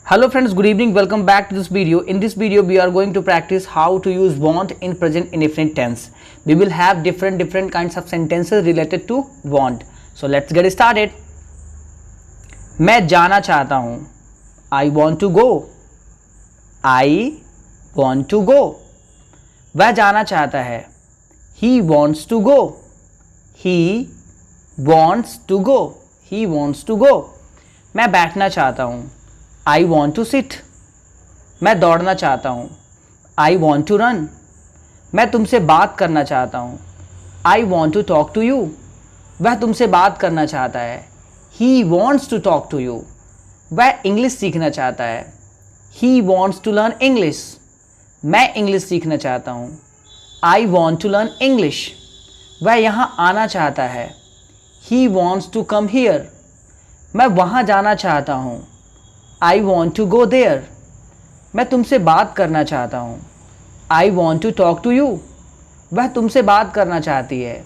Hello friends, good evening. Welcome back to this video. In this video, we are going to practice how to use want in present indefinite tense. We will have different kinds of sentences related to want. So let's get started. मैं जाना चाहता हूँ. I want to go. I want to go. वह जाना चाहता है. He wants to go. He wants to go. He wants to go. मैं बैठना चाहता हूँ. I want to sit. मैं दौड़ना चाहता हूँ. I want to run. मैं तुमसे बात करना चाहता हूँ. I want to talk to you. वह तुमसे बात करना चाहता है. He wants to talk to you. वह इंग्लिश सीखना चाहता है. He wants to learn English. मैं इंग्लिश सीखना चाहता हूँ. I want to learn English. वह यहाँ आना चाहता है. He wants to come here. मैं वहाँ जाना चाहता हूँ. I want to go there. मैं तुमसे बात करना चाहता हूँ. I want to talk to you. वह तुमसे बात करना चाहती है.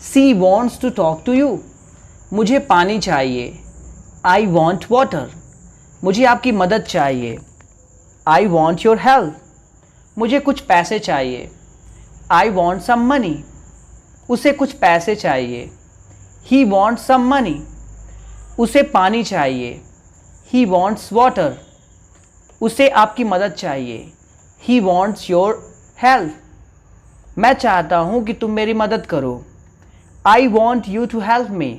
She wants to talk to you. मुझे पानी चाहिए. I want water. मुझे आपकी मदद चाहिए. I want your help. मुझे कुछ पैसे चाहिए. I want some money. उसे कुछ पैसे चाहिए. He wants some money. उसे पानी चाहिए. He wants water. उसे आपकी मदद चाहिए. He wants your help. मैं चाहता हूँ कि तुम मेरी मदद करो. I want you to help me.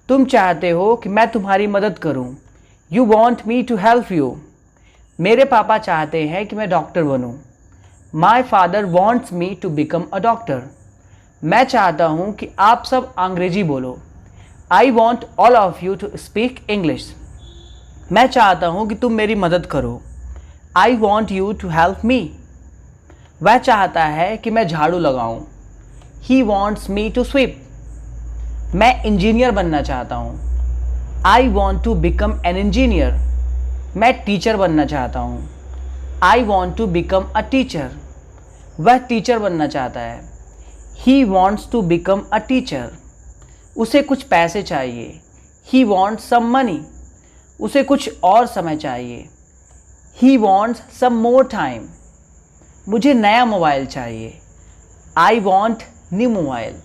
तुम चाहते हो कि मैं तुम्हारी मदद करूँ. You want me to help you. मेरे पापा चाहते हैं कि मैं डॉक्टर बनूँ. My father wants me to become a doctor. मैं चाहता हूँ कि आप सब अंग्रेजी बोलो. I want all of you to speak English. मैं चाहता हूँ कि तुम मेरी मदद करो. I want you to help me. वह चाहता है कि मैं झाड़ू लगाऊँ. He wants me to sweep. मैं इंजीनियर बनना चाहता हूँ. I want to become an engineer. मैं टीचर बनना चाहता हूँ. I want to become a teacher. वह टीचर बनना चाहता है. He wants to become a teacher. उसे कुछ पैसे चाहिए. He wants some money. उसे कुछ और समय चाहिए. He wants some more time. मुझे नया मोबाइल चाहिए. I want new mobile.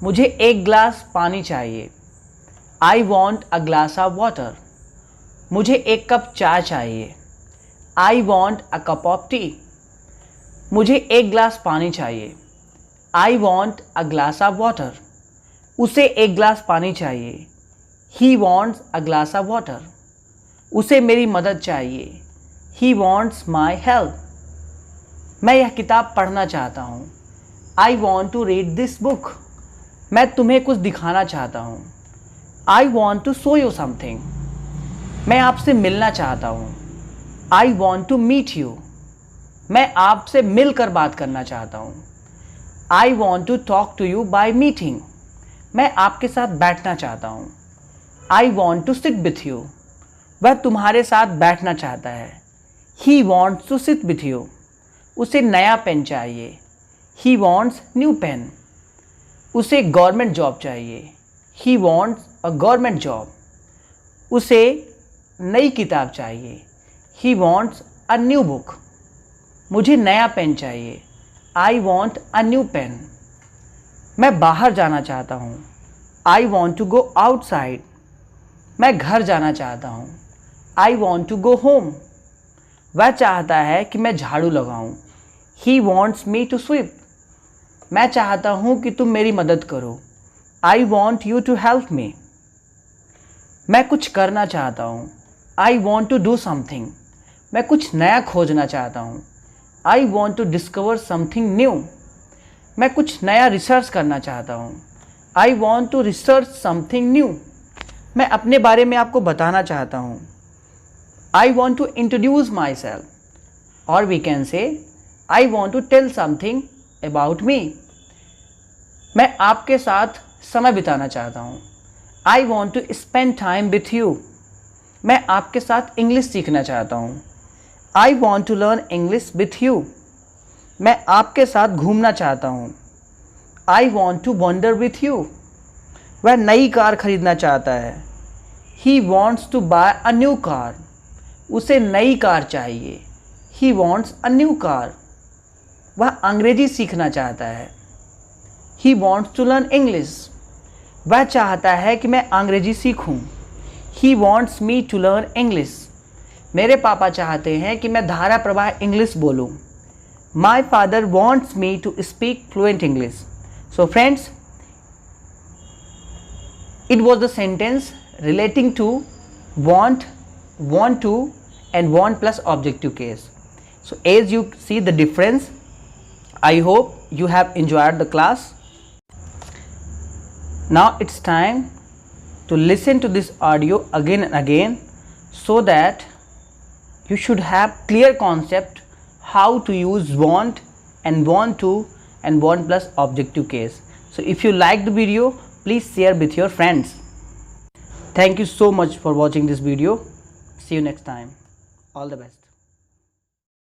मुझे एक गिलास पानी चाहिए. I want a glass of water. मुझे एक कप चाय चाहिए. I want a cup of tea. मुझे एक गिलास पानी चाहिए. I want a glass of water. उसे एक गिलास पानी चाहिए. He wants a glass of water. उसे मेरी मदद चाहिए. He wants my help. मैं यह किताब पढ़ना चाहता हूँ. I want to read this book. मैं तुम्हें कुछ दिखाना चाहता हूँ. I want to show you something. मैं आपसे मिलना चाहता हूँ. I want to meet you. मैं आपसे मिलकर बात करना चाहता हूँ. I want to talk to you by meeting. मैं आपके साथ बैठना चाहता हूँ. I want to sit with you. वह तुम्हारे साथ बैठना चाहता है. He wants to sit with you. उसे नया पेन चाहिए. He wants new pen. उसे गवर्नमेंट जॉब चाहिए. He wants a government job. उसे नई किताब चाहिए. He wants a new book. मुझे नया पेन चाहिए. I want a new pen. मैं बाहर जाना चाहता हूँ. I want to go outside. मैं घर जाना चाहता हूँ. I want to go home. वह चाहता है कि मैं झाड़ू लगाऊँ. He wants me to sweep. मैं चाहता हूँ कि तुम मेरी मदद करो. I want you to help me. मैं कुछ करना चाहता हूँ. I want to do something. मैं कुछ नया खोजना चाहता हूँ. I want to discover something new. मैं कुछ नया रिसर्च करना चाहता हूँ. I want to research something new. मैं अपने बारे में आपको बताना चाहता हूँ. I want to introduce myself. Or we can say, I want to tell something about me. मैं आपके साथ समय बिताना चाहता हूँ. I want to spend time with you. मैं आपके साथ इंग्लिश सीखना चाहता हूँ. I want to learn English with you. मैं आपके साथ घूमना चाहता हूँ. I want to wander with you. वह नई कार खरीदना चाहता है. He wants to buy a new car. उसे नई कार चाहिए। He wants a new car. वह अंग्रेजी सीखना चाहता है। He wants to learn English. वह चाहता है कि मैं अंग्रेजी सीखूं। He wants me to learn English. मेरे पापा चाहते हैं कि मैं धारा प्रवाह इंग्लिश बोलूं। My father wants me to speak fluent English. So friends, it was the sentence relating to want, want to and want plus objective case. So as you see the difference, I hope you have enjoyed the class. Now it's time to listen to this audio again and again so that you should have clear concept how to use want and want to and want plus objective case. So if you like the video, please share with your friends. Thank you so much for watching this video. See you next time. All the best.